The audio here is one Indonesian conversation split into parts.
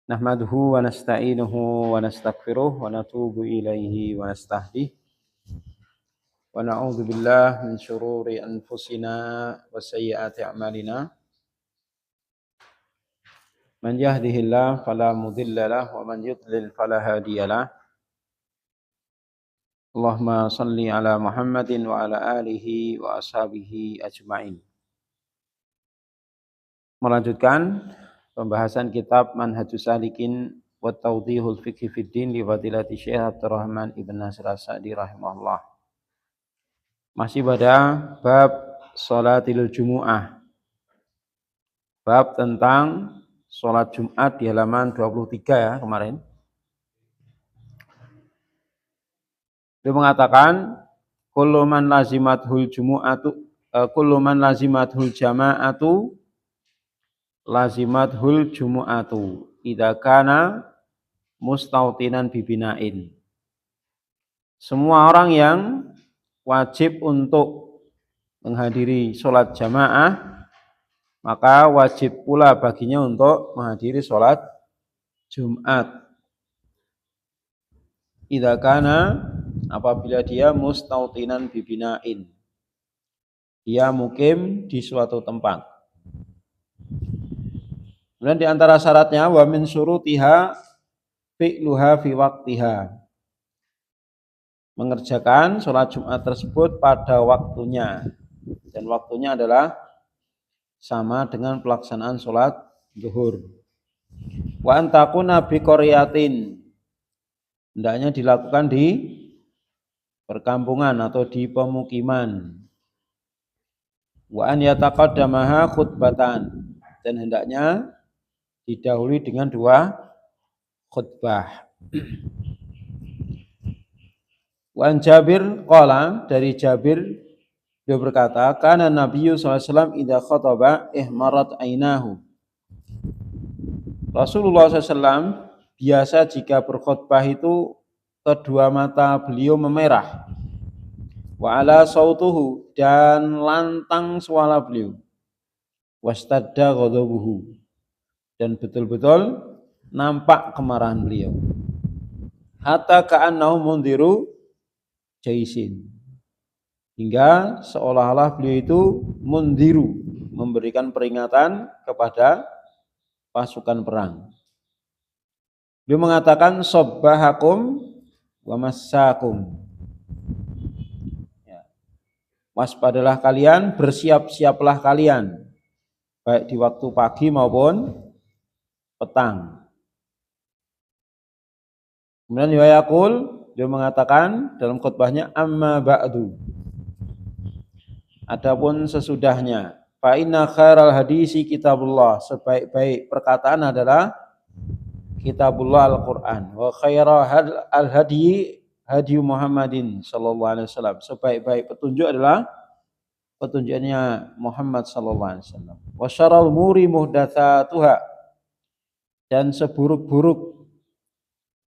Nahmaduhu wa nasta'inuhu wa nastaghfiruh wa natubu ilaihi wa nastahdihi wa na'udzu billahi min syururi anfusina wa sayyiati a'malina. Man yahdihillahu fala mudilla lahu wa man yudlil fala hadiyalah. Allahumma shalli ala Muhammadin wa ala alihi wa ashabihi ajma'in. Melanjutkan pembahasan kitab Manhajus Salikin wa Tawdihul Fiqhi fid Din li Fadilati Syekh Abdurrahman Ibn Nasir As-Sa'di rahimahullah. Masih pada bab Sholatil Jumu'ah. Bab tentang sholat Jumat di halaman 23 ya kemarin. Dia mengatakan kullu man lazimathul jumu'atu kullu man lazimathul jama'atu lazimathul jumu'atu idza kana mustautinan bibinain. Semua orang yang wajib untuk menghadiri sholat jamaah, maka wajib pula baginya untuk menghadiri sholat Jumat. Idza kana, apabila dia mustautinan bibinain, dia mukim di suatu tempat. Kemudian di antara syaratnya wa min syurutiha fi'luha fi waqtiha, mengerjakan sholat Jumat tersebut pada waktunya, dan waktunya adalah sama dengan pelaksanaan sholat zuhur. Wa antakuna bi qaryatin, hendaknya dilakukan di perkampungan atau di pemukiman. Wa an yataqaddamaha khutbatan, dan hendaknya didahului dengan 2 khutbah. Wa an Jabir qala, dari Jabir dia berkata, kana Nabiyyu sallallahu alaihi wasallam idza khataba ihmarat ainahu. Rasulullah SAW biasa jika berkhutbah itu kedua mata beliau memerah. Wa ala sautuhu, dan lantang suara beliau. Wastadda ghadabuhu, dan betul-betul nampak kemarahan beliau. Hatta ka'annahu mundhiru jaisin, hingga seolah-olah beliau itu mundhiru, memberikan peringatan kepada pasukan perang. Beliau mengatakan sabbahakum wa massakum, waspadalah kalian, bersiap-siaplah kalian, baik di waktu pagi maupun petang. Kemudian yaqul, dia mengatakan dalam khutbahnya, amma ba'du, adapun sesudahnya, fa inna khairal hadisi kitabullah, sebaik-baik perkataan adalah kitabullah Al-Qur'an, wa khairal al-hadi hadi Muhammadin sallallahu alaihi wasallam, sebaik-baik petunjuk adalah petunjuknya Muhammad sallallahu alaihi wasallam. Wa syarrul umuri muhdatsatuha, dan seburuk-buruk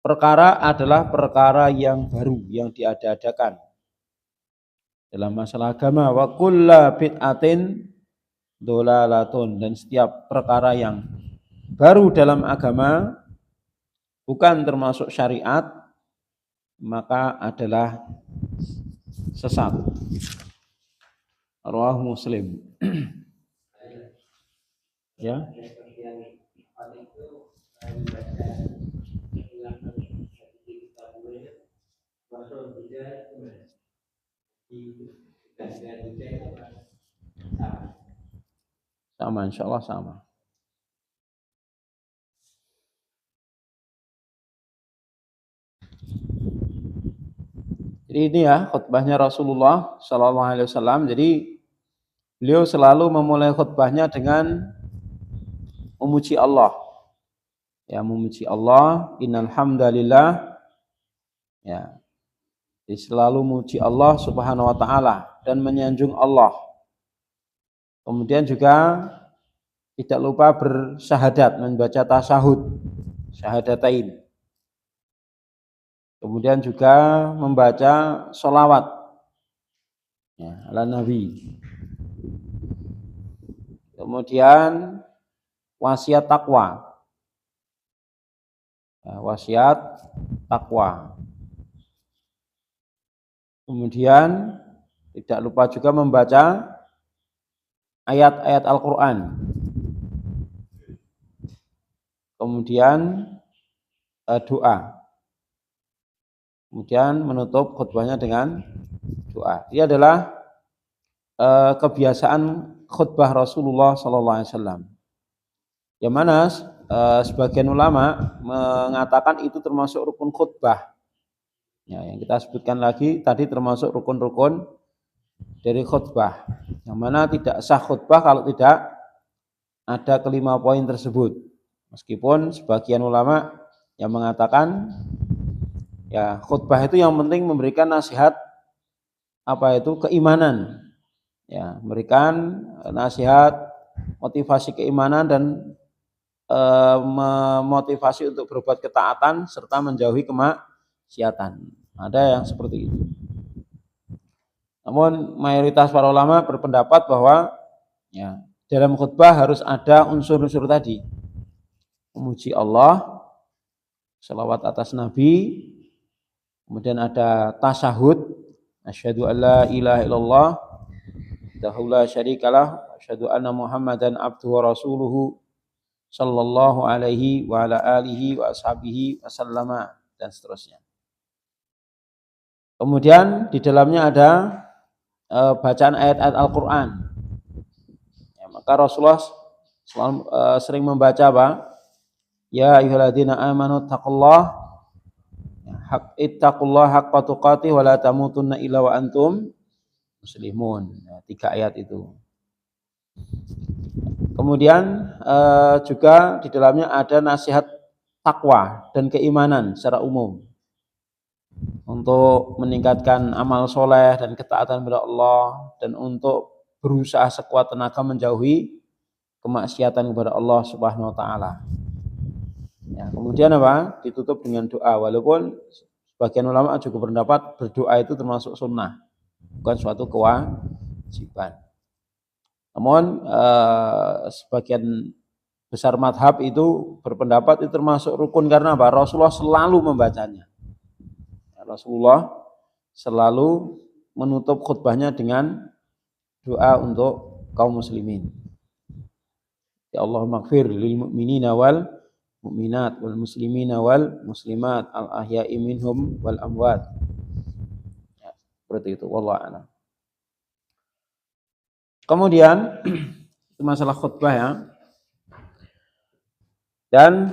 perkara adalah perkara yang baru, yang diada-adakan dalam masalah agama. Wa kullu bid'atin dhalalatun, dan setiap perkara yang baru dalam agama bukan termasuk syariat, maka adalah sesat. Rawahu Muslim. Ya. Sama, insyaallah sama. Jadi ini ya khutbahnya Rasulullah sallallahu alaihi wasallam. Jadi beliau selalu memulai khutbahnya dengan memuji Allah. Ya, memuji Allah, innal hamdalillah. Ya. Jadi selalu memuji Allah Subhanahu wa taala dan menyanjung Allah. Kemudian juga tidak lupa bersyahadat, membaca tasyahud, syahadatain. Kemudian juga membaca sholawat ya, ala Nabi. Kemudian wasiat takwa. Ya, wasiat takwa. Kemudian tidak lupa juga membaca ayat-ayat Al-Quran. Kemudian doa. Kemudian menutup khutbahnya dengan doa. Ini adalah kebiasaan khutbah Rasulullah SAW. Yang mana sebagian ulama mengatakan itu termasuk rukun khutbah. Ya, yang kita sebutkan lagi tadi termasuk rukun-rukun dari khutbah. Yang mana tidak sah khutbah kalau tidak ada kelima poin tersebut. Meskipun sebagian ulama yang mengatakan ya khutbah itu yang penting memberikan nasihat apa itu keimanan. Ya, memberikan nasihat, motivasi keimanan dan memotivasi untuk berbuat ketaatan serta menjauhi kemaksiatan. Ada yang seperti itu. Namun mayoritas para ulama berpendapat bahwa ya, dalam khutbah harus ada unsur-unsur tadi. Memuji Allah, selawat atas Nabi, kemudian ada tasyahud, asyhadu alla ilaha illallah, wahdahu la syarikalah, asyhadu anna Muhammadan abduhu wa rasuluhu sallallahu alaihi wa ala alihi wa ashabihi wasallama, dan seterusnya. Kemudian di dalamnya ada bacaan ayat-ayat Al-Quran. Ya, maka Rasulullah sering membaca apa? Ya ayyuhalladzina amanu taqullah haqqa tuqatih wa la tamutunna illa wa antum muslimun. Ya, 3 ayat itu. Kemudian juga di dalamnya ada nasihat takwa dan keimanan secara umum untuk meningkatkan amal soleh dan ketaatan kepada Allah, dan untuk berusaha sekuat tenaga menjauhi kemaksiatan kepada Allah Subhanahu wa taala. Ya, kemudian apa? Ditutup dengan doa, walaupun sebagian ulama juga berpendapat berdoa itu termasuk sunnah, bukan suatu kewajiban. Namun sebagian besar madhab itu berpendapat itu termasuk rukun karena apa? Rasulullah selalu membacanya. Rasulullah selalu menutup khutbahnya dengan doa untuk kaum muslimin. Ya Allah maghfir lil mu'minina wal mu'minat wal muslimina wal muslimat al ahya'i minhum wal amwat. Ya, seperti itu, wallahu a'lam. Kemudian itu masalah khutbah ya. Dan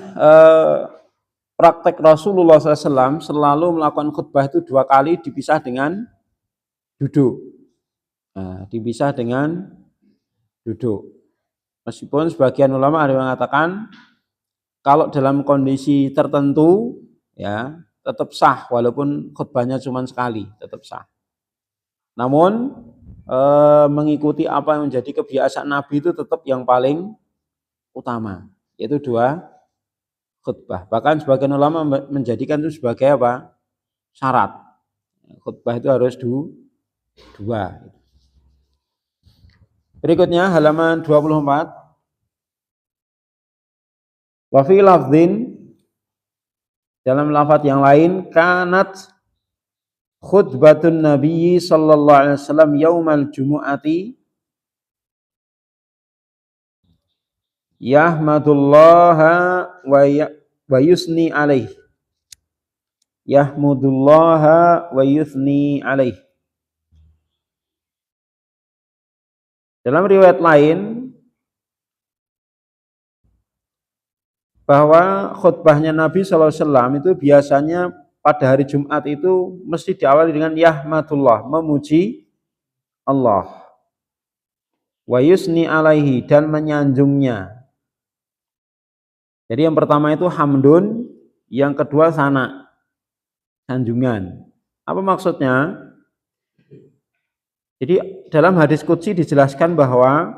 praktek Rasulullah SAW selalu melakukan khutbah itu 2 kali dipisah dengan duduk. Nah, dipisah dengan duduk. Meskipun sebagian ulama ada yang mengatakan kalau dalam kondisi tertentu ya tetap sah, walaupun khutbahnya cuma sekali tetap sah. Namun mengikuti apa yang menjadi kebiasaan Nabi itu tetap yang paling utama, yaitu 2 khutbah. Bahkan sebagian ulama menjadikan itu sebagai apa? Syarat. Khutbah itu harus 2. Berikutnya halaman 24. Wa fi lafdhin, dalam lafaz yang lain, kanat khutbatun Nabi sallallahu alaihi wasallam yaumal jumu'ati yahmadullaha wa yusni alaih. Yahmudullaha wa yusni alaih. Dalam riwayat lain bahwa khutbahnya Nabi SAW itu biasanya pada hari Jumat itu mesti diawali dengan yahmadullah, memuji Allah, wa yusni alaihi, dan menyanjungnya. Jadi yang pertama itu hamdun, yang kedua sana, sanjungan. Apa maksudnya? Jadi dalam hadis qudsi dijelaskan bahwa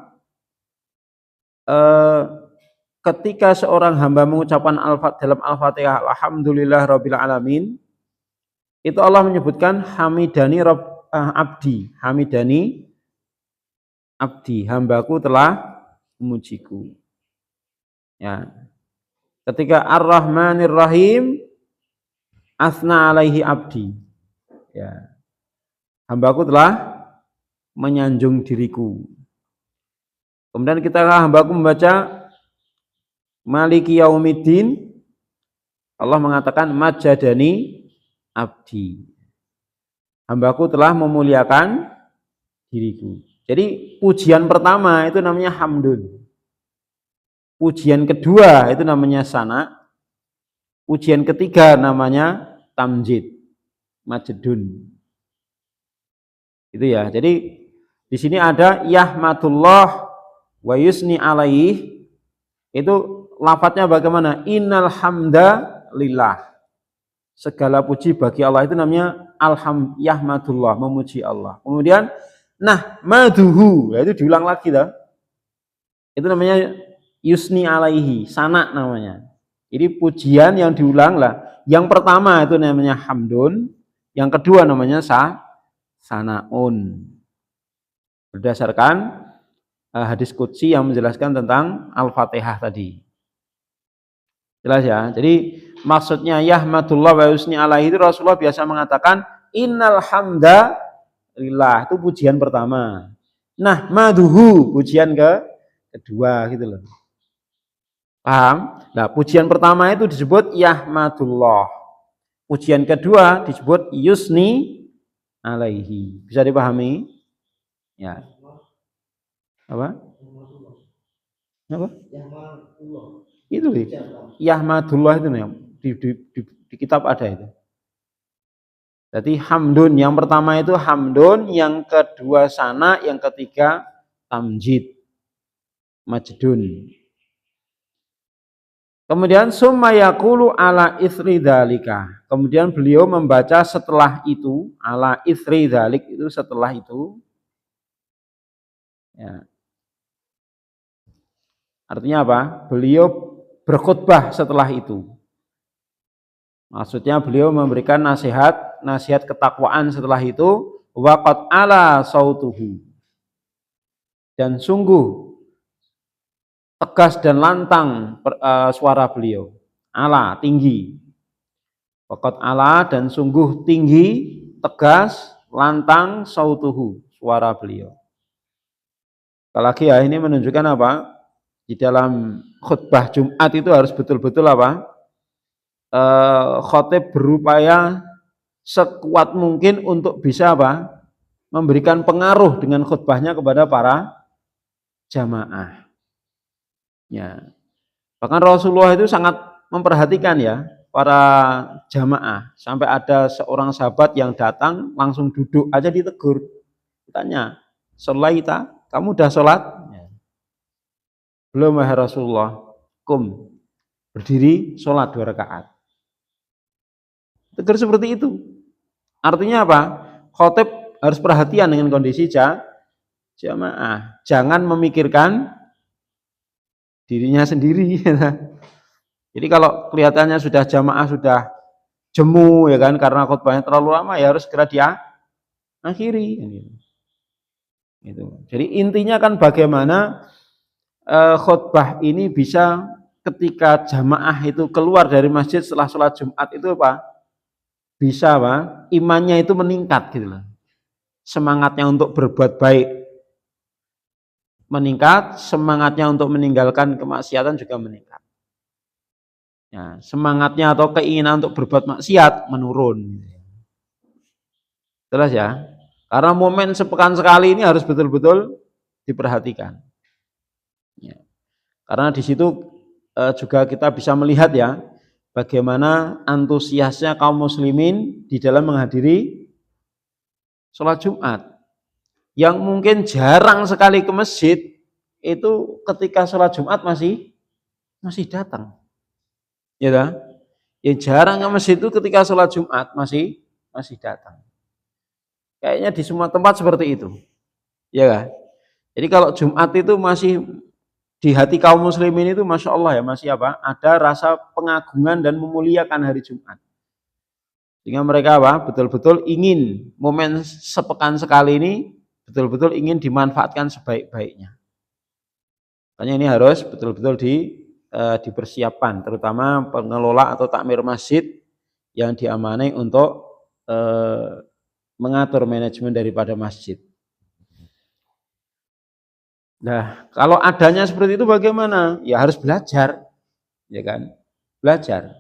ketika seorang hamba mengucapkan dalam Al-Fatihah alhamdulillah rabbil alamin, itu Allah menyebutkan hamidani abdi, hamidani abdi, hambaku telah memujiku. Ya. Ketika Ar-Rahmanir Rahim asna alaihi abdi. Ya. Hambaku telah menyanjung diriku. Kemudian kita hambaku membaca Maliki Yaumiddin, Allah mengatakan majadani abdi. Hambaku telah memuliakan diriku. Jadi pujian pertama itu namanya hamdun. Pujian kedua itu namanya sana. Pujian ketiga namanya tamjid, majdun. Itu ya. Jadi di sini ada yahmadullah wa yusni alaih. Itu lafadznya bagaimana? Innal hamda lillah. Segala puji bagi Allah itu namanya yahmadullah, memuji Allah. Kemudian maduhu, itu diulang lagi dah. Itu namanya yusni alaihi, sana namanya. Jadi pujian yang diulang lah. Yang pertama itu namanya hamdun, yang kedua namanya sanaun. Berdasarkan hadis qudsi yang menjelaskan tentang Al-Fatihah tadi. Jelas ya. Jadi maksudnya yahmadullah wa yusni alaihi itu Rasulullah biasa mengatakan innal hamda lillah, itu pujian pertama. Maduhu, pujian kedua gitu loh. Paham? Nah, pujian pertama itu disebut yahmadullah. Pujian kedua disebut yusni alaihi. Bisa dipahami? Ya. Apa? Itu yahmadullah itu nih, di kitab ada itu. Jadi hamdun, yang pertama itu hamdun, yang kedua sana, yang ketiga tamjid, majdun. Kemudian summa yaqulu ala itsri dzalika. Kemudian beliau membaca setelah itu, ala itsri dzalik itu setelah itu. Ya. Artinya apa? Beliau berkhutbah setelah itu. Maksudnya beliau memberikan nasihat ketakwaan setelah itu, waqad ala sautuhu. Dan sungguh tegas dan lantang suara beliau. Ala, tinggi. Waqad ala, dan sungguh tinggi, tegas, lantang sautuhu, suara beliau. Apalagi ya, ini menunjukkan apa? Di dalam khutbah Jumat itu harus betul-betul apa? Khotib berupaya sekuat mungkin untuk bisa apa? Memberikan pengaruh dengan khutbahnya kepada para jamaah. Ya. Bahkan Rasulullah itu sangat memperhatikan ya para jamaah. Sampai ada seorang sahabat yang datang langsung duduk aja ditegur. Ditanya, "Sholaita, kamu udah sholat?" Ya. Belum wahai Rasulullah. Berdiri sholat 2 rakaat. Tegur seperti itu. Artinya apa? Khotib harus perhatian dengan kondisi jamaah. Jangan memikirkan dirinya sendiri. Jadi kalau kelihatannya sudah jamaah sudah jemu ya kan, karena khutbahnya terlalu lama, ya harus segera diakhiri. Gitu. Jadi intinya kan bagaimana khutbah ini bisa ketika jamaah itu keluar dari masjid setelah sholat Jumat itu apa? Bisa apa? Imannya itu meningkat gitu loh. Semangatnya untuk berbuat baik meningkat, semangatnya untuk meninggalkan kemaksiatan juga meningkat. Ya, semangatnya atau keinginan untuk berbuat maksiat menurun. Jelas ya? Karena momen sepekan sekali ini harus betul-betul diperhatikan. Ya. Karena di situ juga kita bisa melihat ya, bagaimana antusiasnya kaum muslimin di dalam menghadiri sholat Jumat. Yang mungkin jarang sekali ke masjid, itu ketika sholat Jumat masih datang. Ya kan? Yang jarang ke masjid itu ketika sholat Jumat masih datang. Kayaknya di semua tempat seperti itu. Ya kan? Jadi kalau Jumat itu masih di hati kaum muslimin itu Masya Allah ya, masih apa? Ada rasa pengagungan dan memuliakan hari Jumat. Sehingga mereka apa? Betul-betul ingin momen sepekan sekali ini betul-betul ingin dimanfaatkan sebaik-baiknya. Makanya ini harus betul-betul dipersiapkan, terutama pengelola atau takmir masjid yang diamanai untuk mengatur manajemen daripada masjid. Nah, kalau adanya seperti itu bagaimana? Ya harus belajar, ya kan? Belajar.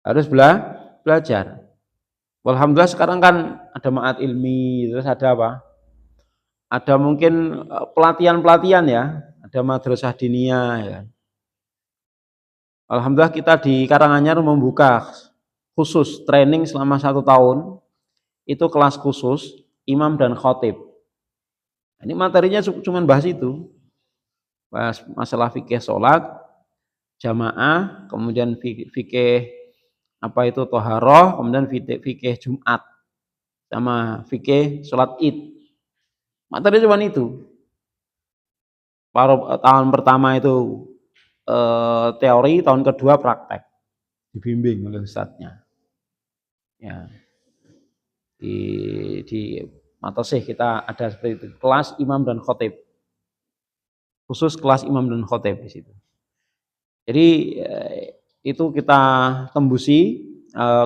Harus belajar. Alhamdulillah sekarang kan ada ma'had ilmi, terus ada apa? Ada mungkin pelatihan-pelatihan ya, ada madrasah diniyah ya. Alhamdulillah kita di Karanganyar membuka khusus training selama 1 tahun, itu kelas khusus imam dan khotib. Ini materinya cuma bahas itu, bahas masalah fikih sholat, jamaah, kemudian fikih apa itu toharoh, kemudian fikih Jumat, sama fikih sholat id. Materi cuma itu. Tahun pertama itu teori, tahun kedua praktek, dibimbing oleh ustadznya. Ya, di Matosih kita ada seperti itu, kelas imam dan khotib, khusus kelas imam dan khotib di situ. Jadi itu kita tembusi,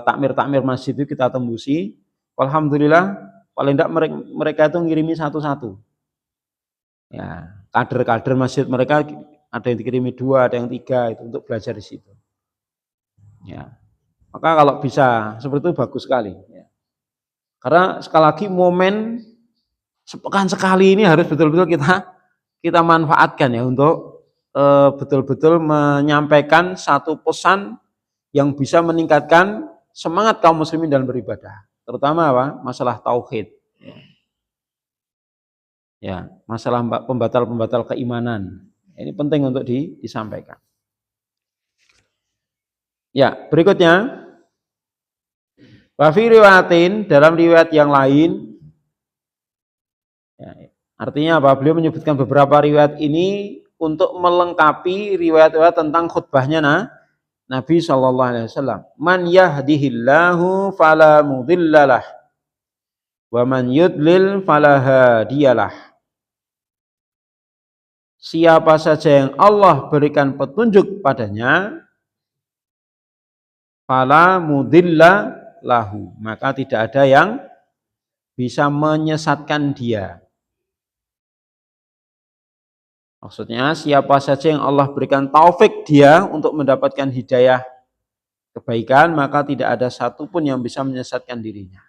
takmir masjid itu kita tembusi. Alhamdulillah paling tidak mereka itu ngirimi satu-satu. Ya, kader-kader masjid mereka ada yang dikirimi 2, ada yang 3 itu untuk belajar di situ. Ya, maka kalau bisa seperti itu bagus sekali. Ya. Karena sekali lagi momen sepekan sekali ini harus betul-betul kita manfaatkan ya untuk betul-betul menyampaikan satu pesan yang bisa meningkatkan semangat kaum muslimin dalam beribadah, terutama apa? Masalah tauhid. Ya, masalah pembatal-pembatal keimanan. Ini penting untuk disampaikan. Ya, berikutnya wa fi riwayatin, dalam riwayat yang lain. Ya, artinya apa? Beliau menyebutkan beberapa riwayat ini untuk melengkapi riwayat-riwayat tentang khutbahnya Nabi sallallahu alaihi wasallam. Man yahdihillahu fala mudhillalah wa man yudlil fala hadiyalah. Siapa saja yang Allah berikan petunjuk padanya, fala mudhilla lahu, maka tidak ada yang bisa menyesatkan dia. Maksudnya siapa saja yang Allah berikan taufik dia untuk mendapatkan hidayah kebaikan, maka tidak ada satupun yang bisa menyesatkan dirinya.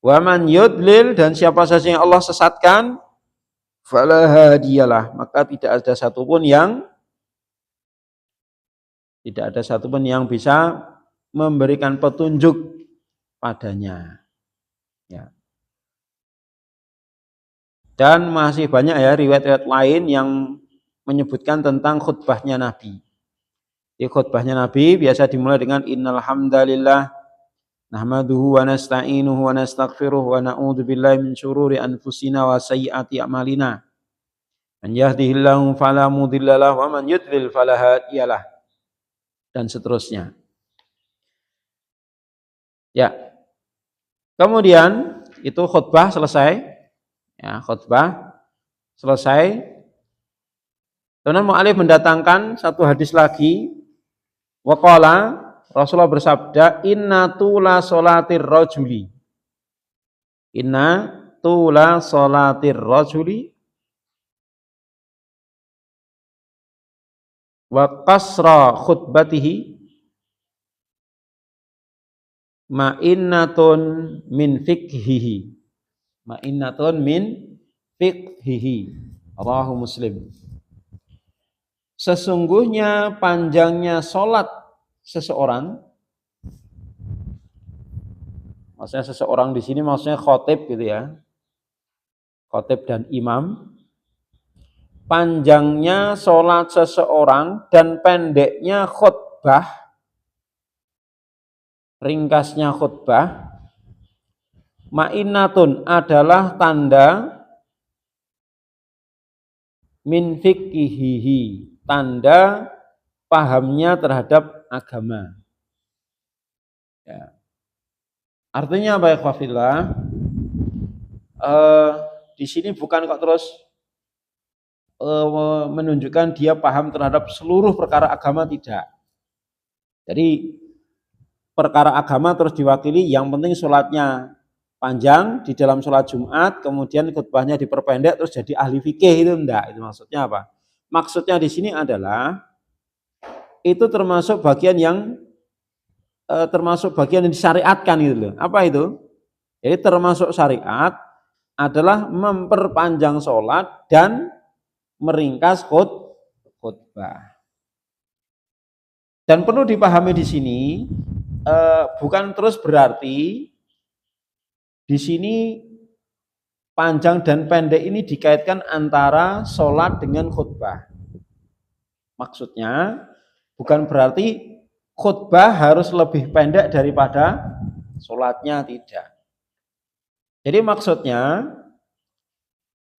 Wa man yudlil, dan siapa saja yang Allah sesatkan, fala hadiyalah, maka tidak ada satupun yang bisa memberikan petunjuk padanya. Ya. Dan masih banyak ya riwayat-riwayat lain yang menyebutkan tentang khutbahnya Nabi. Di khutbahnya Nabi biasa dimulai dengan innal hamdalillah nahmaduhu wa nasta'inuhu wa nastaghfiruh wa na'udzu billahi min syururi anfusina wa sayyiati a'malina. Man yahdihillahu fala mudhillalah wa man yudlil fala hadiyalah, dan seterusnya. Ya. Kemudian itu khutbah selesai. Ya, khutbah selesai. Kemudian mu'alif mendatangkan satu hadis lagi. Waqala, Rasulullah bersabda, inna tula sholatir rajuli. Inna tula sholatir rajuli wa qasra khutbatihi ma'innatun min fikhihi. Ma'innatun min fikhihi. Rawahu Muslim. Sesungguhnya panjangnya sholat seseorang, maksudnya seseorang di sini maksudnya khotib gitu ya, khotib dan imam. Panjangnya sholat seseorang dan pendeknya khutbah, ringkasnya khutbah, ma'innatun adalah tanda min fiqhihi, tanda pahamnya terhadap agama. Ya. Artinya apa ya khafillah? Di sini bukan kok terus menunjukkan dia paham terhadap seluruh perkara agama, tidak. Jadi perkara agama terus diwakili, yang penting sholatnya panjang di dalam sholat Jumat, kemudian khutbahnya diperpendek terus jadi ahli fikih, itu enggak. Itu maksudnya apa? Maksudnya di sini adalah itu termasuk bagian yang disyariatkan gitu loh. Apa itu? Jadi termasuk syariat adalah memperpanjang sholat dan meringkas khutbah. Dan perlu dipahami di sini, bukan terus berarti di sini panjang dan pendek ini dikaitkan antara sholat dengan khutbah. Maksudnya bukan berarti khutbah harus lebih pendek daripada sholatnya, tidak. Jadi maksudnya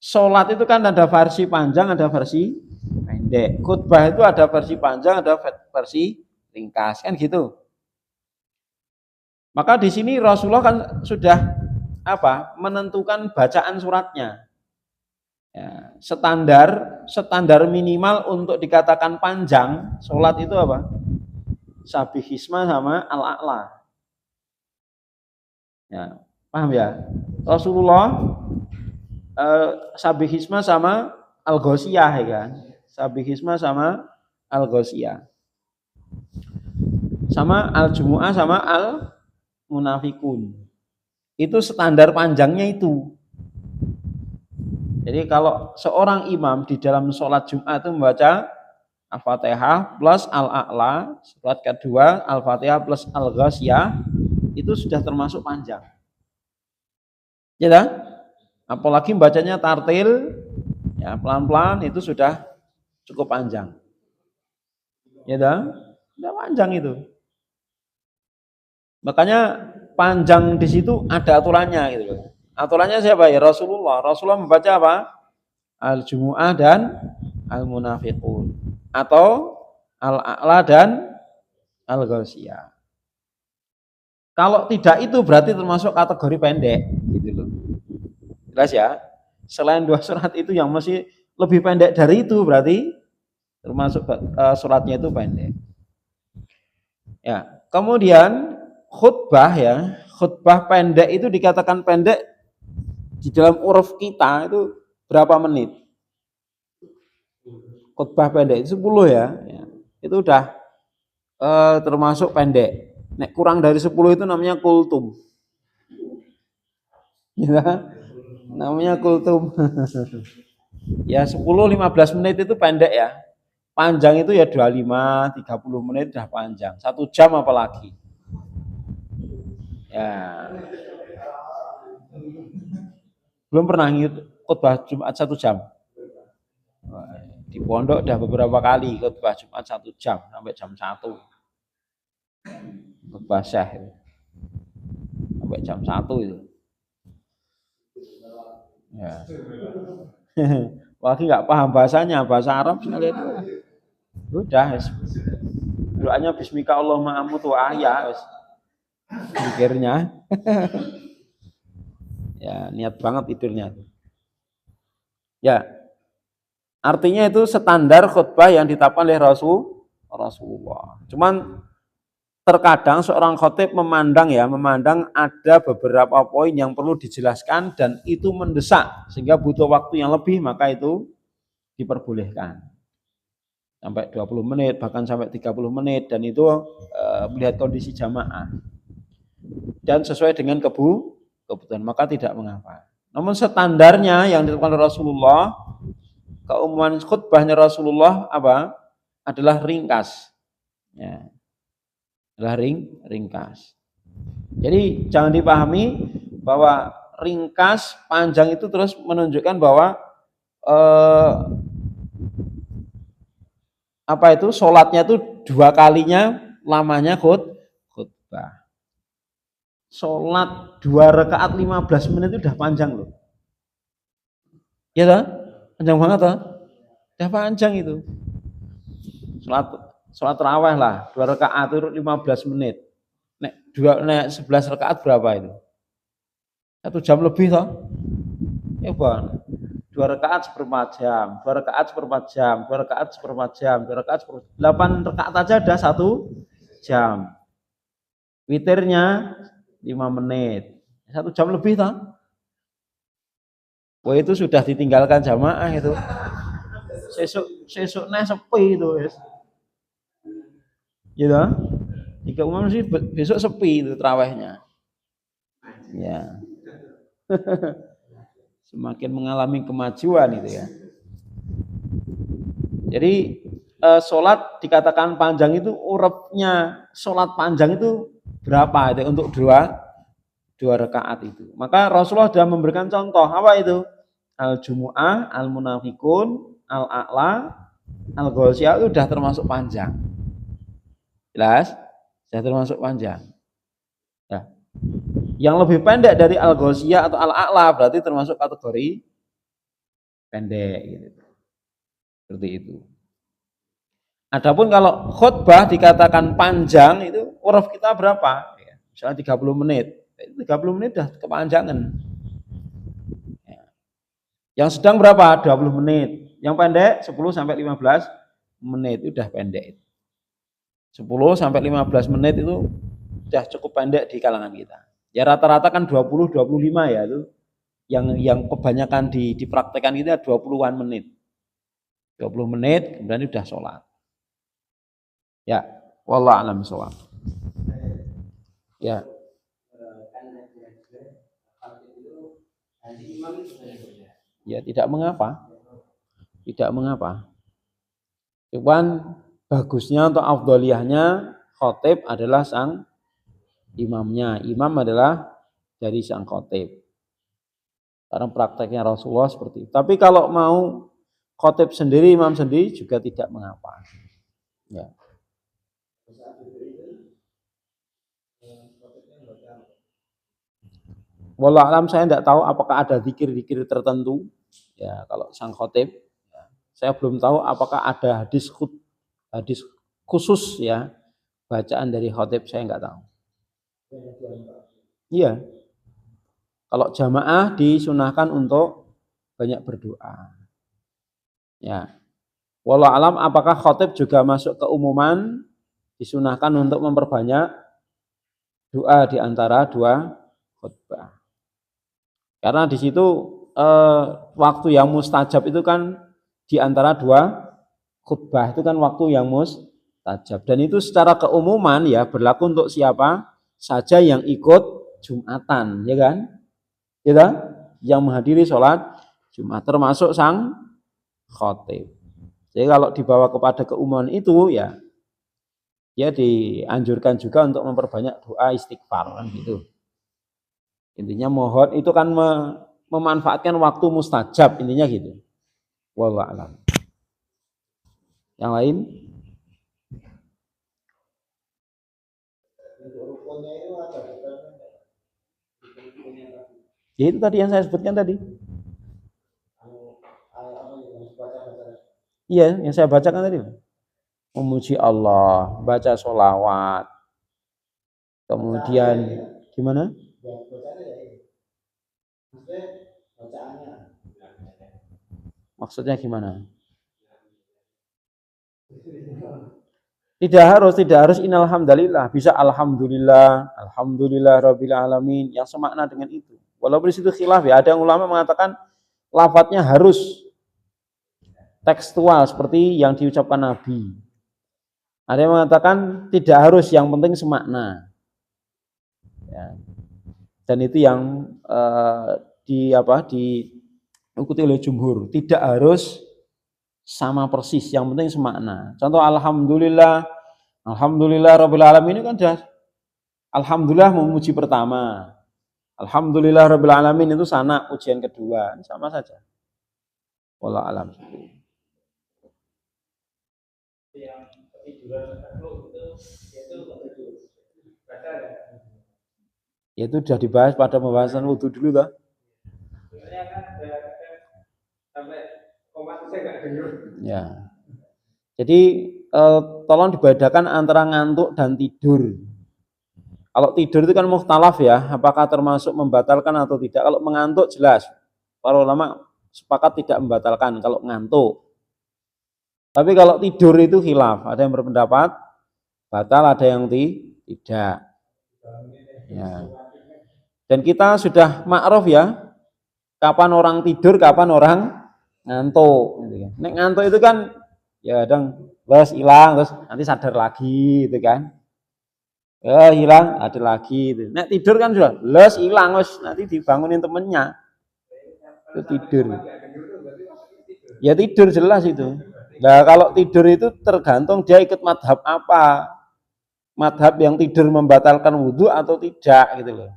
sholat itu kan ada versi panjang, ada versi pendek. Khutbah itu ada versi panjang, ada versi ringkas, kan gitu. Maka di sini Rasulullah kan sudah menentukan bacaan suratnya. Ya, standar minimal untuk dikatakan panjang sholat itu apa? Sabihisma sama al-a'la. Ya, paham ya? Rasulullah sabihisma sama al-ghosiyah, ya kan? Sabihisma sama al-ghosiyah. Sama al-jumu'ah sama al-munafikun. Itu standar panjangnya itu. Jadi kalau seorang imam di dalam sholat Jumat itu membaca Al-Fatihah plus Al-A'la, surat kedua Al-Fatihah plus Al-Ghasiyah, itu sudah termasuk panjang. Ya kan? Apalagi bacanya tartil, ya pelan-pelan, itu sudah cukup panjang. Ya kan? Sudah panjang itu. Makanya panjang di situ ada aturannya gitu loh. Aturannya siapa ya? Rasulullah. Rasulullah membaca apa? Al-Jumu'ah dan Al-Munafiqun, atau Al-A'la dan Al-Ghasiyah. Kalau tidak itu berarti termasuk kategori pendek gitu loh. Jelas ya? Selain dua surat itu yang masih lebih pendek dari itu berarti termasuk suratnya itu pendek. Ya, kemudian khutbah ya, khutbah pendek itu dikatakan pendek di dalam uruf kita itu berapa menit? Khutbah pendek itu 10 ya. Itu udah termasuk pendek. Nek kurang dari 10 itu namanya kultum. Ya, namanya kultum. Ya 10-15 menit itu pendek ya. Panjang itu ya 25-30 menit udah panjang. 1 jam apalagi. Ya. Belum pernah khutbah Jumat 1 jam. Di pondok udah beberapa kali khutbah Jumat 1 jam sampai jam 1. Khutbah syekh itu. Sampai jam 1 itu. Ya. Lagi nggak paham bahasanya, bahasa Arab sekalian. Udah, doanya Bismika Allahumma amutu ya, pikirnya. Ya, niat banget tidurnya. Ya, artinya itu standar khutbah yang ditetapkan oleh Rasulullah. Cuman terkadang seorang khotib memandang ada beberapa poin yang perlu dijelaskan dan itu mendesak sehingga butuh waktu yang lebih, maka itu diperbolehkan. Sampai 20 menit, bahkan sampai 30 menit, dan itu melihat kondisi jamaah. Dan sesuai dengan kebutuhan, maka tidak mengapa. Namun standarnya yang ditetapkan oleh Rasulullah, keumuman khutbahnya Rasulullah adalah ringkas. Ya. Adalah ringkas. Jadi jangan dipahami bahwa ringkas panjang itu terus menunjukkan bahwa sholatnya itu 2 kalinya lamanya khutbah. Sholat 2 rakaat 15 menit itu udah panjang loh. Ya toh? Panjang banget toh? Udah panjang itu. Sholat tarawih lah, 2 rakaat itu 15 menit. Nek 11 rakaat berapa itu? 1 jam lebih toh? Ya bang. 2 rakaat seperempat jam, 2 rakaat seperempat jam, 2 rakaat seperempat jam, 2 rakaat 8 rakaat aja ada 1 jam. Witirnya 5 menit. 1 jam lebih toh. Wah itu sudah ditinggalkan jamaah itu. Sesuk sepi itu. Gitu. Jika umum sih besok sepi itu terawihnya. Ya. Semakin mengalami kemajuan itu ya. Jadi sholat dikatakan panjang itu urepnya sholat panjang itu berapa itu untuk dua rakaat itu. Maka Rasulullah sudah memberikan contoh apa itu? Al-Jumu'ah, Al-Munafikun, Al-A'la, Al-Ghasyiyah itu sudah termasuk panjang. Jelas? Sudah termasuk panjang. Ya. Yang lebih pendek dari Al-Ghasyiyah atau Al-A'la berarti termasuk kategori pendek gitu. Seperti itu. Adapun kalau khutbah dikatakan panjang itu uruf kita berapa? Ya, misalnya 30 menit. 30 menit sudah kepanjangan. Ya. Yang sedang berapa? 20 menit. Yang pendek 10 sampai 15 menit itu sudah pendek. 10 sampai 15 menit itu sudah cukup pendek di kalangan kita. Ya rata-rata kan 20 25 ya itu. Yang kebanyakan dipraktekkan itu 20-an menit. 20 menit kemudian sudah sholat. Ya, wallahu a'lam bishawab. Ya. Ya tidak mengapa. Tidak mengapa. Cuman bagusnya untuk afdholiyahnya khotib adalah sang imamnya. Imam adalah dari sang khotib. Karena prakteknya Rasulullah seperti itu. Tapi kalau mau khotib sendiri, imam sendiri juga tidak mengapa. Ya. Wallahu alam saya tidak tahu apakah ada zikir-zikir tertentu ya kalau sang khotib. Ya. Saya belum tahu apakah ada hadis khusus ya bacaan dari khotib saya nggak tahu. Iya. Kalau jamaah disunahkan untuk banyak berdoa. Ya. Wallahu alam apakah khotib juga masuk ke umuman disunahkan untuk memperbanyak doa di antara dua khutbah. Karena di situ waktu yang mustajab itu kan di antara dua khutbah itu kan waktu yang mustajab dan itu secara keumuman ya berlaku untuk siapa saja yang ikut Jumatan, ya kan? Gitu? Yang menghadiri sholat Jumat termasuk sang khotib. Jadi kalau dibawa kepada keumuman itu ya dianjurkan juga untuk memperbanyak doa istighfar kan gitu. Intinya mohon itu kan memanfaatkan waktu mustajab intinya gitu. Wallahu a'lam. Yang lain? Ya itu tadi yang saya sebutkan tadi. Iya, yang saya bacakan tadi. Memuji Allah, baca sholawat. Kemudian gimana? Maksudnya gimana? Tidak harus innalhamdalillah, bisa alhamdulillah, alhamdulillah rabbil alamin yang semakna dengan itu. Walaupun di situ khilaf ya, ada yang ulama mengatakan lafadznya harus tekstual seperti yang diucapkan Nabi. Ada yang mengatakan tidak harus, yang penting semakna. Ya. Dan itu yang diikuti oleh jumhur. Tidak harus sama persis, yang penting semakna. Contoh alhamdulillah, alhamdulillah rabbil alamin ini kan sudah alhamdulillah memuji pertama. Alhamdulillah rabbil alamin itu sana ujian kedua, sama saja. Wallahu alam. Yang ketiduran itu sudah dibahas pada pembahasan wudhu dulu toh. Ya. Jadi tolong dibedakan antara ngantuk dan tidur. Kalau tidur itu kan mukhtalaf ya, apakah termasuk membatalkan atau tidak. Kalau mengantuk jelas, para ulama sepakat tidak membatalkan kalau ngantuk. Tapi kalau tidur itu khilaf, ada yang berpendapat batal, ada yang tidak. Ya. Dan kita sudah ma'ruf ya, kapan orang tidur, kapan orang ngantuk. Nek ngantuk itu kan ya kadang les hilang, terus nanti sadar lagi, gitu kan. Ya hilang, ada lagi. Gitu. Nek tidur kan sudah les hilang, terus nanti dibangunin temennya, itu tidur. Ya tidur jelas itu. Nah kalau tidur itu tergantung dia ikut madhab apa, madhab yang tidur membatalkan wudhu atau tidak gitu loh.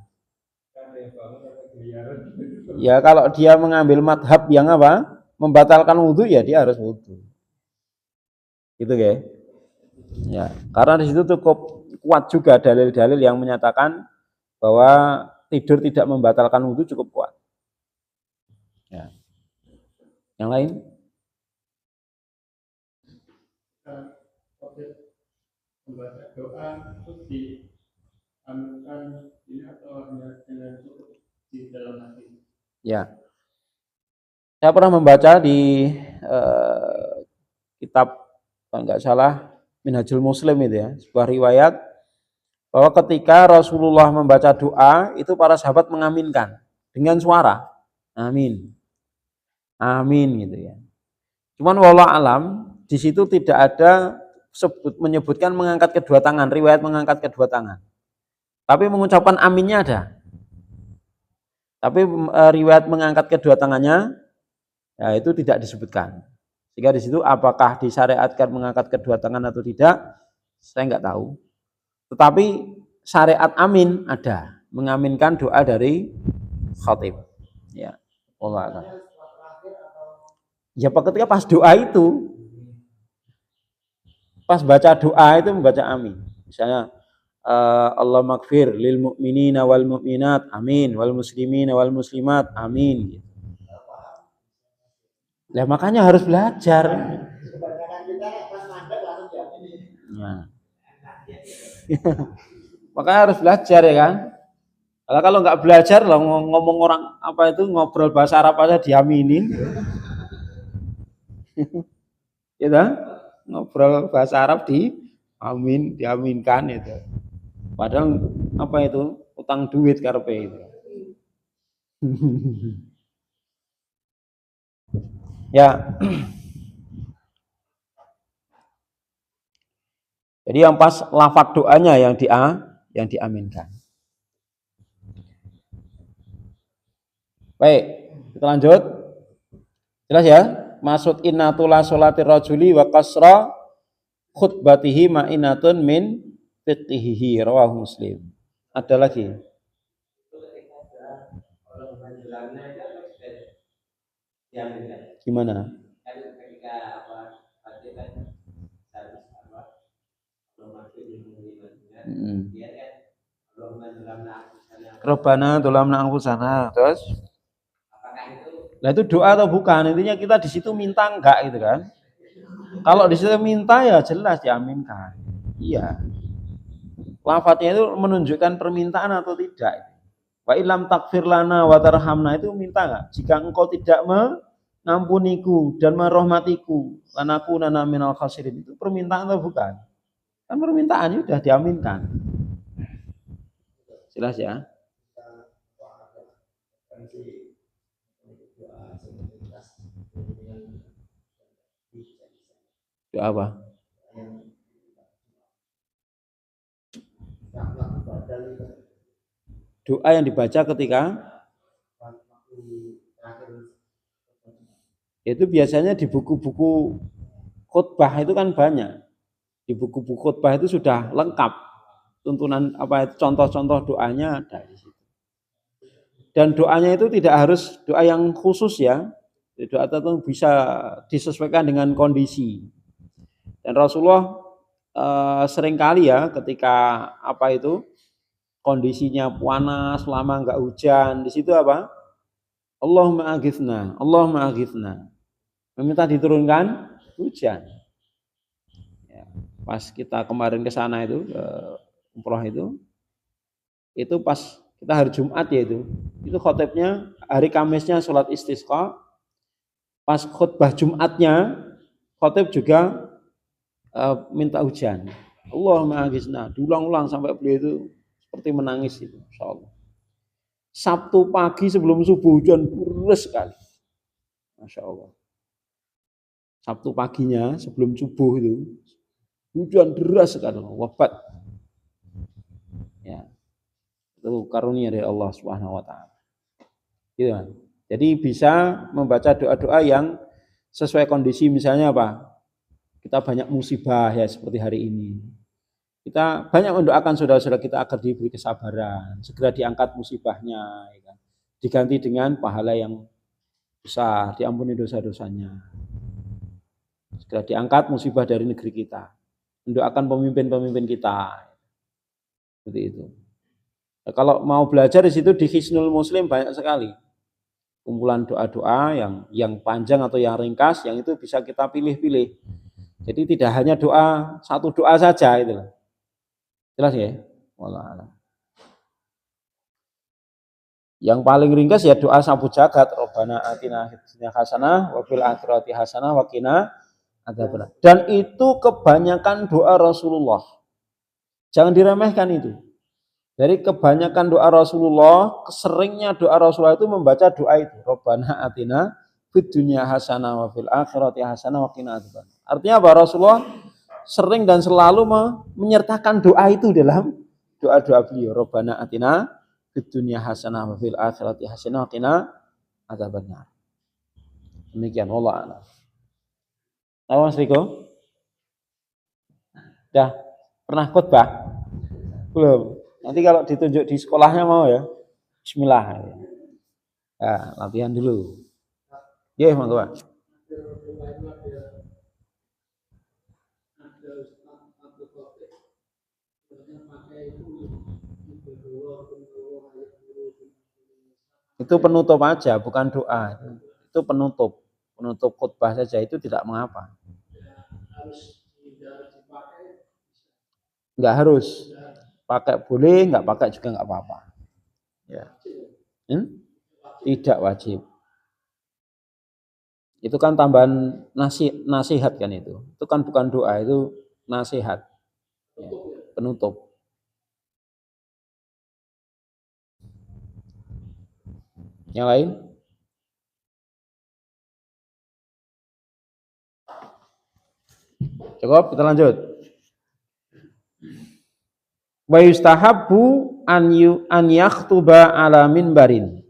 Ya kalau dia mengambil madhab yang apa, membatalkan wudhu ya dia harus wudhu. Gitu ya. Ya karena di situ cukup kuat juga dalil-dalil yang menyatakan bahwa tidur tidak membatalkan wudhu cukup kuat. Ya. Yang lain? Membaca doa terus diamalkan ini atau hanya dengan di dalam hati. Ya, saya pernah membaca di kitab kalau nggak salah Minhajul Muslim itu ya, sebuah riwayat bahwa ketika Rasulullah membaca doa itu para sahabat mengaminkan dengan suara amin, amin gitu ya. Cuman wallahu alam di situ tidak ada menyebutkan mengangkat kedua tangan, riwayat mengangkat kedua tangan. Tapi mengucapkan aminnya ada. Tapi riwayat mengangkat kedua tangannya ya itu tidak disebutkan. Sehingga di situ apakah disyariatkan mengangkat kedua tangan atau tidak, saya nggak tahu. Tetapi syariat amin ada, mengaminkan doa dari khatib. Ya, Allah. Ya ketika pas doa itu, pas baca doa itu membaca amin. Misalnya Allah maghfir lil mu'minina wal mu'minat, amin, wal muslimina wal muslimat, amin. Lah makanya harus belajar. Nah. Makanya harus belajar ya kan. Kalau nggak belajar lah ngomong orang apa itu ngobrol bahasa Arab aja diaminin. Ya kan? Ngobrol bahasa Arab diaminkan itu. Padahal apa itu utang duit karepe itu. Ya. Jadi yang pas lafaz doanya yang diaminkan. Baik, kita lanjut. Jelas ya? Maksud innatula sholati rajuli wa qasra khutbatihi ma'inatun min fiqhihi rawahu Muslim. Ada lagi? Gimana? Rabbana dzulamna anfusana. Terus? Nah itu doa atau bukan? Intinya kita di situ minta enggak gitu kan? Kalau di situ minta ya jelas diaminkan. Iya. Lafadznya itu menunjukkan permintaan atau tidak. Wa ilam takfir lana wa tarhamna itu minta enggak? Jika engkau tidak mengampuniku dan merahmatiku, lanakunanna minal khasirin, itu permintaan atau bukan? Kan permintaannya sudah diaminkan. Jelas ya? Doa apa? Doa yang dibaca ketika itu biasanya di buku-buku khutbah itu kan banyak. Di buku-buku khutbah itu sudah lengkap tuntunan apa itu contoh-contoh doanya ada di situ. Dan doanya itu tidak harus doa yang khusus ya. Doa itu bisa disesuaikan dengan kondisi. Dan Rasulullah seringkali ya ketika apa itu kondisinya panas, lama enggak hujan, di situ apa? Allahumma aghithna, Allahumma aghithna. Meminta diturunkan hujan. Ya, pas kita kemarin ke sana itu ke umroh itu pas kita hari Jumat ya itu khatibnya hari Kamisnya sholat istisqa, pas khutbah Jumatnya khatib juga minta hujan. Allahumma aghithna, diulang-ulang sampai beliau itu seperti menangis itu, insyaallah. Sabtu pagi sebelum subuh hujan deras sekali. Masya Allah. Sabtu paginya sebelum subuh itu hujan deras sekali, wafat. Ya. Itu karunia dari Allah Subhanahu wa taala. Gitu. Jadi bisa membaca doa-doa yang sesuai kondisi, misalnya apa? Kita banyak musibah ya seperti hari ini. Kita banyak mendoakan saudara-saudara kita agar diberi kesabaran, segera diangkat musibahnya, ya kan? Diganti dengan pahala yang besar, diampuni dosa-dosanya. Segera diangkat musibah dari negeri kita. Mendoakan pemimpin-pemimpin kita. Seperti itu. Nah, kalau mau belajar di situ di Hisnul Muslim banyak sekali kumpulan doa-doa yang panjang atau yang ringkas, yang itu bisa kita pilih-pilih. Jadi tidak hanya doa, satu doa saja itu. Jelas ya? Wallah. Yang paling ringkas ya doa sabu jagat, Rabbana atina fid dunya hasanah wa fil akhirati hasanah wa qina adzabannar. Dan itu kebanyakan doa Rasulullah. Jangan diremehkan itu. Dari kebanyakan doa Rasulullah, keseringnya doa Rasulullah itu membaca doa itu. Rabbana atina fid dunya hasanah wa fil akhirati hasanah wa qina adzabannar. Artinya apa? Rasulullah sering dan selalu menyertakan doa itu dalam doa-doa beliau. Rabbana atina fid dunya hasanah wa fil akhirati hasanah wa qina adzabannar. Demikian wallahu a'lam. Tahu Mas Riko? Dah pernah khutbah? Belum. Nanti kalau ditunjuk di sekolahnya mau ya. Bismillah. Nah, latihan dulu. Ya, monggo, Pak. Itu penutup aja, bukan doa. Itu penutup. Penutup khutbah saja itu tidak mengapa. Enggak harus. Pakai boleh, enggak pakai juga enggak apa-apa. Ya. Tidak wajib. Itu kan tambahan nasihat kan itu. Itu kan bukan doa, itu nasihat. Ya. Penutup. Yang lain? Cukup, kita lanjut. Wa yustahabbu an yakhtuba ala minbarin.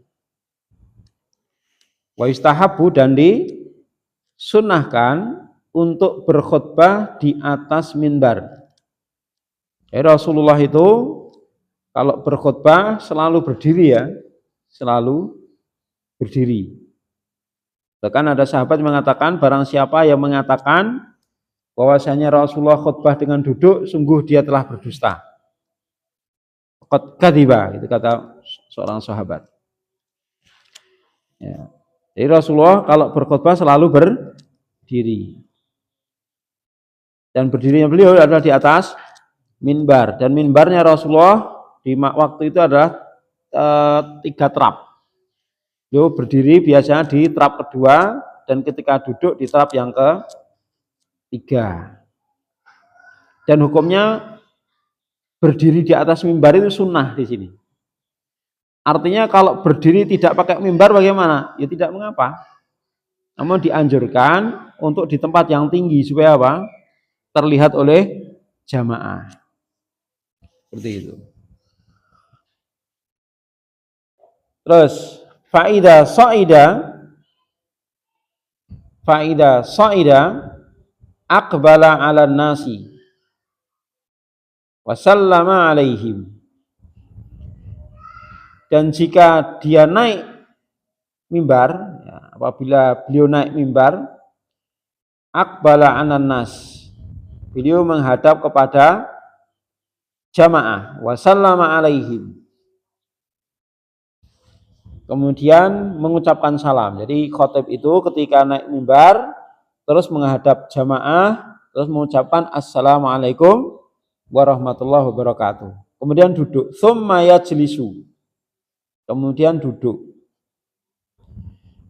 Wa yustahabbu, dan disunnahkan untuk berkhutbah di atas minbar. Rasulullah itu kalau berkhutbah selalu berdiri ya, selalu berdiri. Bahkan ada sahabat mengatakan, barang siapa yang mengatakan bahwasanya Rasulullah khutbah dengan duduk, sungguh dia telah berdusta. Qad kadziba, itu kata seorang sahabat. Ya. Jadi Rasulullah kalau berkhutbah selalu berdiri. Dan berdirinya beliau adalah di atas minbar. Dan minbarnya Rasulullah di waktu itu adalah 3 trap. Beliau berdiri biasanya di trap kedua, dan ketika duduk di trap yang ke-3. Dan hukumnya berdiri di atas mimbar itu sunnah di sini. Artinya kalau berdiri tidak pakai mimbar bagaimana? Ya tidak mengapa. Namun dianjurkan untuk di tempat yang tinggi supaya apa? Terlihat oleh jamaah. Seperti itu. Terus faida sa'ida aqbala 'ala nasi wasallama alaihim. Dan jika dia naik mimbar, ya, apabila beliau naik mimbar, aqbala 'alan nas, beliau menghadap kepada jamaah, wasallama alaihim, kemudian mengucapkan salam. Jadi khotib itu ketika naik mimbar terus menghadap jamaah, terus mengucapkan assalamualaikum warahmatullahi wabarakatuh. Kemudian duduk, tsumma yajlisu. Kemudian duduk.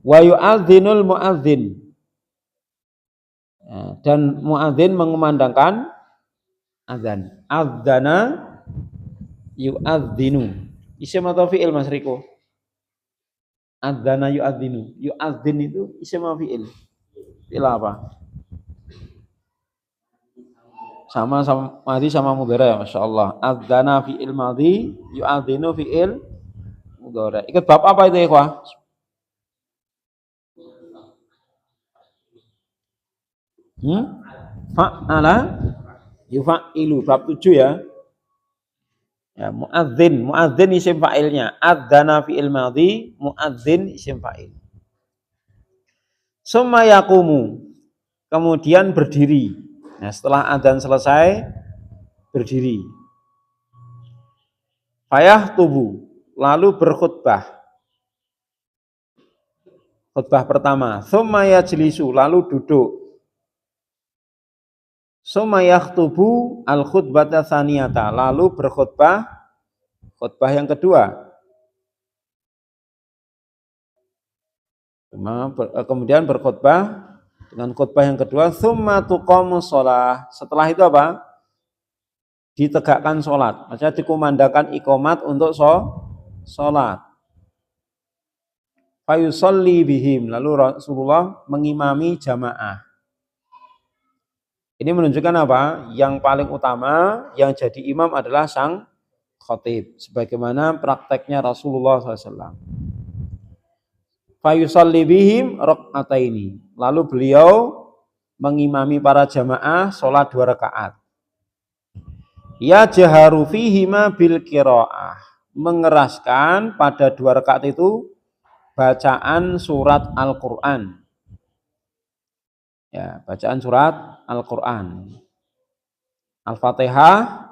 Wa yu'adzinul mu'adzin. Ya, dan muadzin mengumandangkan azan. Adzana yu'adzinu. Isim atau fi'il Mas Riko? Adzana yu'adzinu. Yu'adzin itu isim atau fi'il? Fi'il apa? Sama madhi sama mudhari ya, Masya Allah. Adzana fi'il madhi, yu'adzinu fi'il mudhari. Ikut bab apa itu ya, ikhwah? Fa'ala yufa'ilu, bab 7 ya. Ya, muadzin isim fa'ilnya. Adzana fi'il madhi, muadzin isim fa'il. Summa yaqumu, kemudian berdiri. Nah, setelah adzan selesai berdiri. Fayah tubuh, lalu berkhutbah. Khutbah pertama. Summa yajlisu, lalu duduk. Summa yakhtubu al-khutbata tsaniyata, lalu berkhutbah khutbah yang kedua. Kemudian berkhutbah dengan khutbah yang kedua. Summa tuqamus shalah, setelah itu apa? Ditegakkan sholat, maksudnya dikumandangkan iqamat untuk sholat. Fayusalli bihim, lalu Rasulullah mengimami jamaah. Ini menunjukkan apa? Yang paling utama yang jadi imam adalah sang khatib, sebagaimana prakteknya Rasulullah SAW. Fayusalli bihim rak'ataini, lalu beliau mengimami para jamaah sholat 2 rakaat. Ya jaharu fihima bil qiraah, mengeraskan pada 2 rakaat itu bacaan surat Al-Quran. Ya, bacaan surat Al-Quran. Al-Fatihah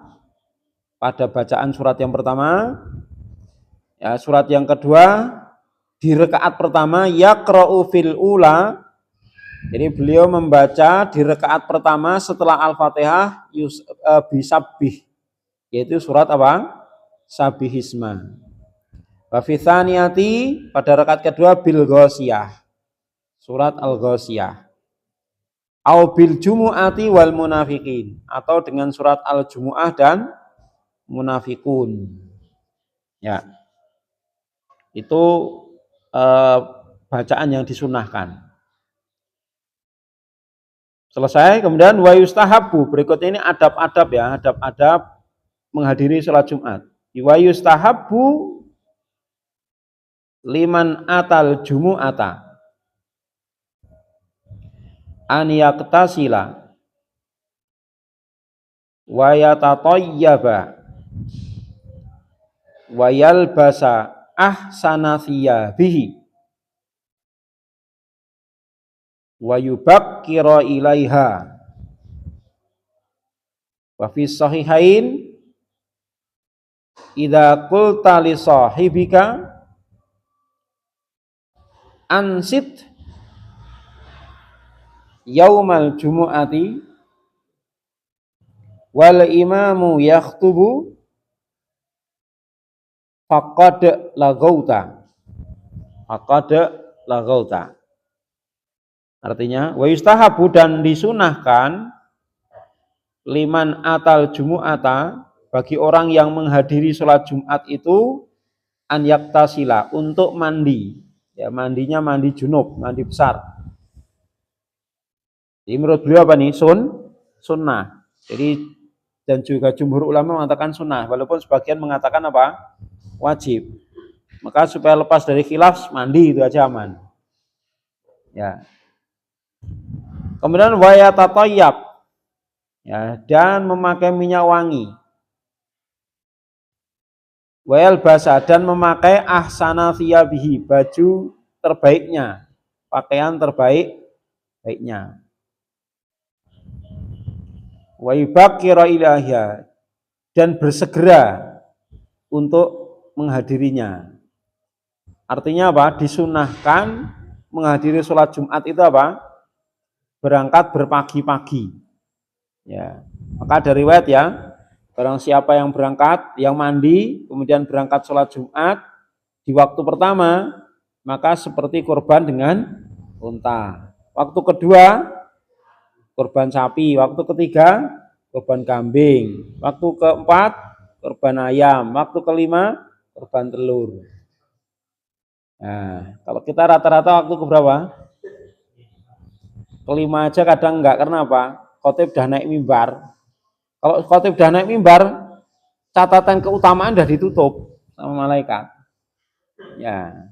pada bacaan surat yang pertama. Ya, surat yang kedua di rakaat pertama yaqra'u fil ula. Jadi beliau membaca di rakaat pertama setelah Al-Fatihah bisabbih, yaitu surat apa? Sabihisma. Wa fi tsaniyati, pada rakaat kedua bil ghasyiyah, surat Al-Ghasyiyah. Au bil jumu'ati wal munafiqin, atau dengan surat Al-Jumu'ah dan Munafikun. Ya. Itu bacaan yang disunahkan. Selesai, kemudian wa yustahabbu, berikutnya ini adab-adab ya, adab-adab menghadiri salat Jumat. Wa yustahabbu liman atal jumu'ata an yaktasila wa yatatayyaba wa yalbasa ahsana thiyabihi wa yubakkira ilaiha. Wa fi sahihain idza qulta li sahibika ansit yaumal jumu'ati wal imamu yakhtubu faqad laghauta. Artinya wa yustahabu, dan disunahkan liman atal jumu'ata, bagi orang yang menghadiri sholat Jumat itu an yaktasila, untuk mandi. Ya, mandinya mandi junub, mandi besar. Jadi menurut beliau apa nih? Sunnah. Jadi dan juga jumhur ulama mengatakan sunnah, walaupun sebagian mengatakan apa? Wajib. Maka supaya lepas dari khilaf, mandi itu aja aman. Ya. Kemudian wa yatatayyab, ya, dan memakai minyak wangi. Wa yalbasa, dan memakai ahsana thiyabihi, baju terbaiknya, pakaian terbaiknya. Wa yubakkira ilaiha, dan bersegera untuk menghadirinya. Artinya apa? Disunahkan menghadiri sholat Jumat itu apa? Berangkat berpagi-pagi. Ya, maka dari riwayat ya, barang siapa yang berangkat, yang mandi, kemudian berangkat sholat Jumat di waktu pertama, maka seperti kurban dengan unta. Waktu kedua kurban sapi, waktu ketiga kurban kambing, waktu keempat kurban ayam, waktu kelima kurban telur. Nah, kalau kita rata-rata waktu keberapa? Kelima aja kadang enggak, karena apa? Khotib udah naik mimbar. Kalau khotib udah naik mimbar, catatan keutamaan udah ditutup sama malaikat. Ya,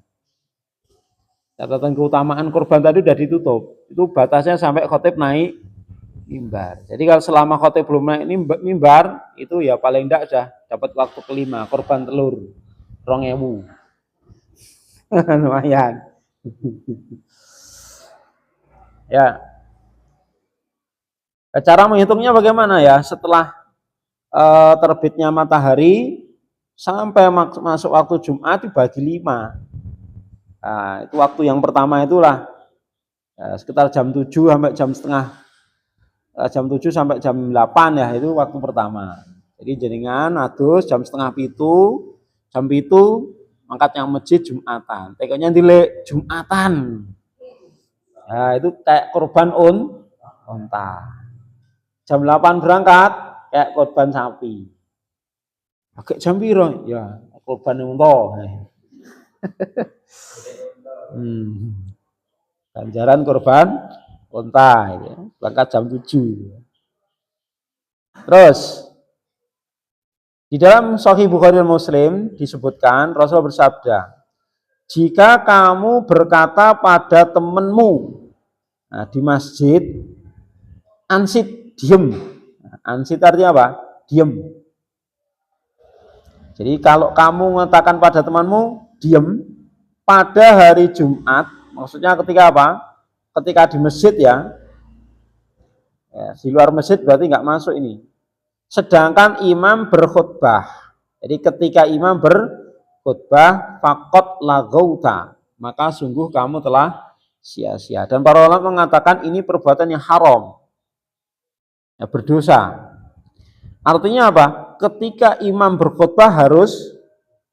catatan keutamaan kurban tadi udah ditutup. Itu batasnya sampai khotib naik mimbar. Jadi kalau selama khotib belum naik mimbar, itu ya paling enggak sudah dapat waktu kelima, kurban telur 2.000. Lumayan. Ya. Cara menghitungnya bagaimana ya? Setelah terbitnya matahari sampai masuk waktu Jumat dibagi 5. Nah, itu waktu yang pertama itulah sekitar jam 7 sampai jam 7 sampai jam 8 ya, itu waktu pertama. Jadi jenengan adus jam 6:30, jam 7 mangkat yang masjid Jumatan. Tekonya dilek Jumatan. Nah, itu kayak kurban unta. Jam 8 berangkat kayak kurban sapi. Agak jam piro? Ya, kurban unta. Ganjaran kurban unta ya. Berangkat jam 7. Terus di dalam Sahih Bukhari dan Muslim disebutkan Rasul bersabda, jika kamu berkata pada temanmu di masjid, ansit, diem. Ansit artinya apa? Diem. Jadi kalau kamu mengatakan pada temanmu, diem, pada hari Jumat, maksudnya ketika apa? Ketika di masjid ya, di luar masjid berarti nggak masuk ini. Sedangkan imam berkhutbah. Jadi ketika imam berkhutbah, faqad lagauta, maka sungguh kamu telah sia-sia. Dan para ulama mengatakan ini perbuatan yang haram, ya, berdosa. Artinya apa? Ketika imam berkhutbah harus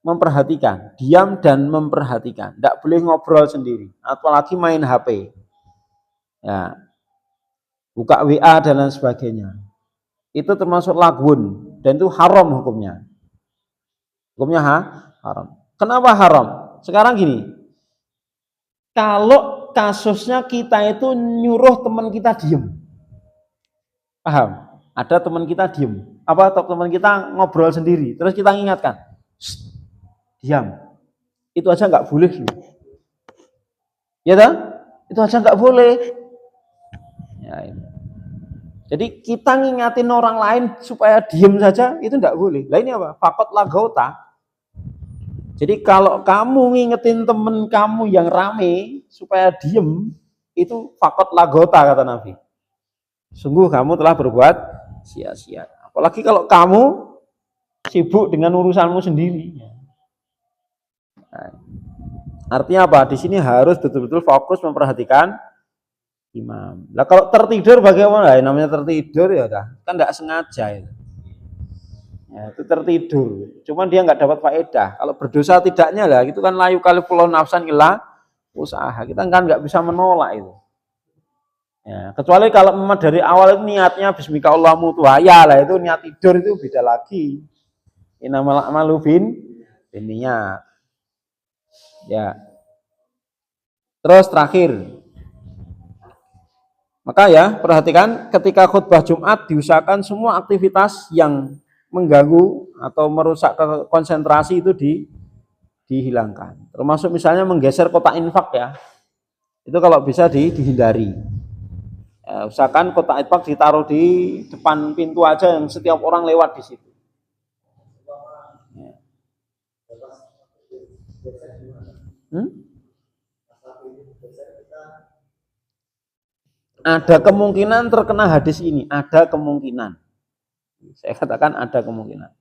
memperhatikan, diam dan memperhatikan, tidak boleh ngobrol sendiri, apalagi main HP, ya, buka WA dan lain sebagainya. Itu termasuk lagun dan itu haram hukumnya. Hukumnya haram. Kenapa haram? Sekarang gini, kalau kasusnya kita itu nyuruh teman kita diem, paham? Ada teman kita diem, apa teman kita ngobrol sendiri, terus kita ingatkan, diam, itu aja nggak boleh, ya kan? Itu aja nggak boleh. Ya, ini. Jadi kita ngingatin orang lain supaya diem saja itu nggak boleh. Lah ini apa? Faqad lagauta. Jadi kalau kamu ngingetin temen kamu yang rame supaya diem, itu faqad lagauta kata Nabi. Sungguh kamu telah berbuat sia-sia. Apalagi kalau kamu sibuk dengan urusanmu sendiri. Nah, artinya apa? Di sini harus betul-betul fokus memperhatikan imam. Lah kalau tertidur bagaimana? Ya, namanya tertidur ya udah, kan enggak sengaja itu. Ya, itu tertidur. Cuman dia enggak dapat faedah. Kalau berdosa tidaknya lah, itu kan layu kali pulau nafsan illa usaha. Kita kan enggak bisa menolak itu. Ya, kecuali kalau memang dari awal itu niatnya bismika Allahumma tuhaya lah, itu niat tidur itu beda lagi. Innamal a'malu binniyat. Ya. Terus terakhir, maka ya perhatikan ketika khutbah Jumat diusahakan semua aktivitas yang mengganggu atau merusak konsentrasi itu dihilangkan. Termasuk misalnya menggeser kotak infak ya. Itu kalau bisa dihindari. Ya, usahakan kotak infak ditaruh di depan pintu aja yang setiap orang lewat di situ. Ya. Ada kemungkinan terkena hadis ini, ada kemungkinan. Saya katakan ada kemungkinan.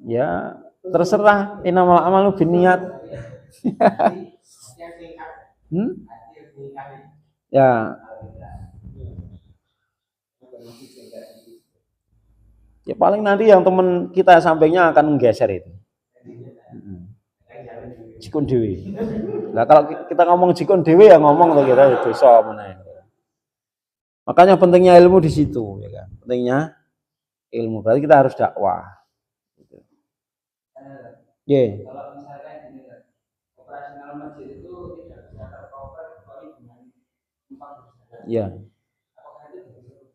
Ya, terserah, innamal a'malu binniyat. Ya. Ya paling nanti yang teman kita sampingnya akan menggeser itu. jikun dewe. Nah kalau kita ngomong jikun dewe ya ngomong tuh kita dosa meneh. Makanya pentingnya ilmu di situ, ya kan? Pentingnya ilmu. Berarti kita harus dakwah. Yeah. Kalau misalkan ini operasional masjid itu tidak bisa tercover kecuali dengan numpang. Ya. Apakah itu bisa?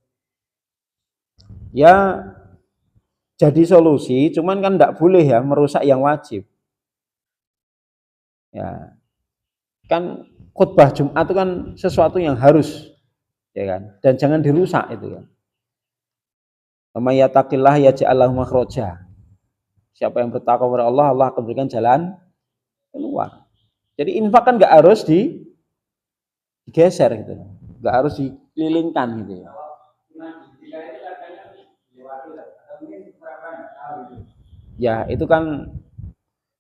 Ya jadi solusi, cuman kan tidak boleh ya merusak yang wajib. Ya. Kan khutbah Jumat itu kan sesuatu yang harus, ya kan? Dan jangan dirusak itu kan. May yattaqillah yaj'al lahu makhraja. Siapa yang bertakwa kepada Allah, Allah akan berikan jalan keluar. Jadi infak kan nggak harus digeser gitu, nggak harus dikelilingkan gitu ya. Ya itu kan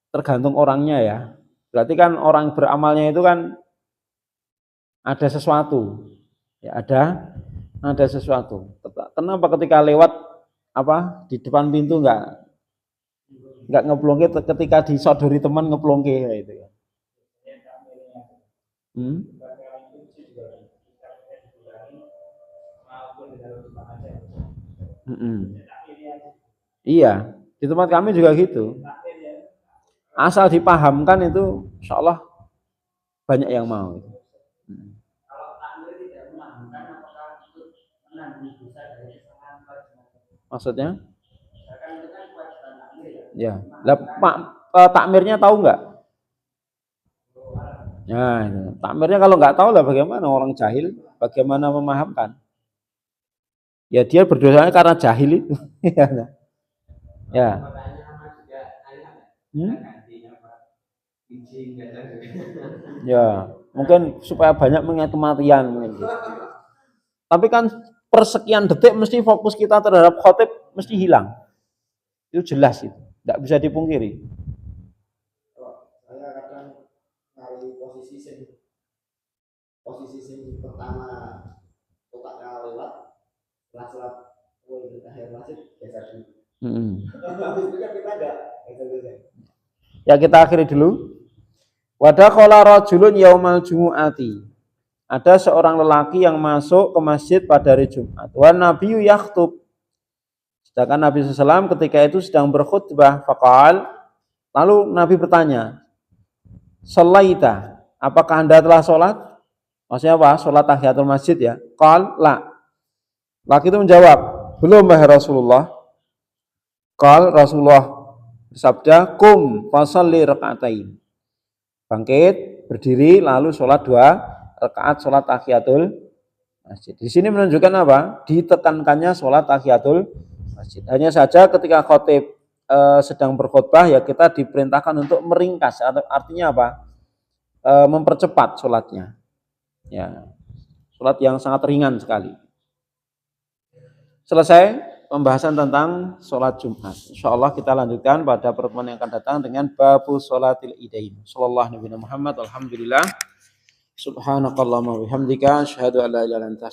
tergantung orangnya ya. Berarti kan orang beramalnya itu kan ada sesuatu, ya ada sesuatu. Kenapa ketika lewat apa di depan pintu nggak ngeplongke, ketika disodori teman ngeplongke ya itu ya. Iya, di tempat kami juga gitu. Asal dipahamkan itu, insya Allah banyak yang mau. Maksudnya? Ya, lah Pak takmirnya tahu nggak? Nah, takmirnya kalau nggak tahu lah bagaimana orang jahil, bagaimana memahamkan? Ya dia berdosanya karena jahil itu. Ya. Ya, mungkin supaya banyak mengingat kematian mungkin gitu. Tapi kan persekian detik mesti fokus kita terhadap khotib mesti hilang. Itu jelas itu, tidak bisa dipungkiri. Saya kadang cari posisi pertama kotaknya lewat, setelah akhir masjid geser dulu. Habis itu kan kita enggak geser. Ya kita akhiri dulu. Wadakhala rajulun yaumal jumu'ati. Ada seorang lelaki yang masuk ke masjid pada hari Jumat. Wan nabiyyu yakhtub. Sedangkan Nabi SAW ketika itu sedang berkhutbah. Faqal. Lalu Nabi bertanya, Sholaita, apakah anda telah sholat? Maksudnya apa? Sholat tahiyatul masjid ya. Qal la. Laki itu menjawab, belum wahai Rasulullah. Qal Rasulullah bersabda, kum fasalli raka'atain. Bangkit, berdiri, lalu sholat 2 rakaat sholat tahiyatul masjid. Di sini menunjukkan apa? Ditekankannya sholat tahiyatul masjid. Hanya saja ketika khotib sedang berkhutbah ya kita diperintahkan untuk meringkas. Artinya apa? Mempercepat sholatnya. Ya, sholat yang sangat ringan sekali. Selesai pembahasan tentang sholat Jumat. Insyaallah kita lanjutkan pada pertemuan yang akan datang dengan babu sholatil idain. Sallallahu alaihi Muhammad. Alhamdulillah. Subhanakallahumma wa bihamdika asyhadu an la ilaha illa anta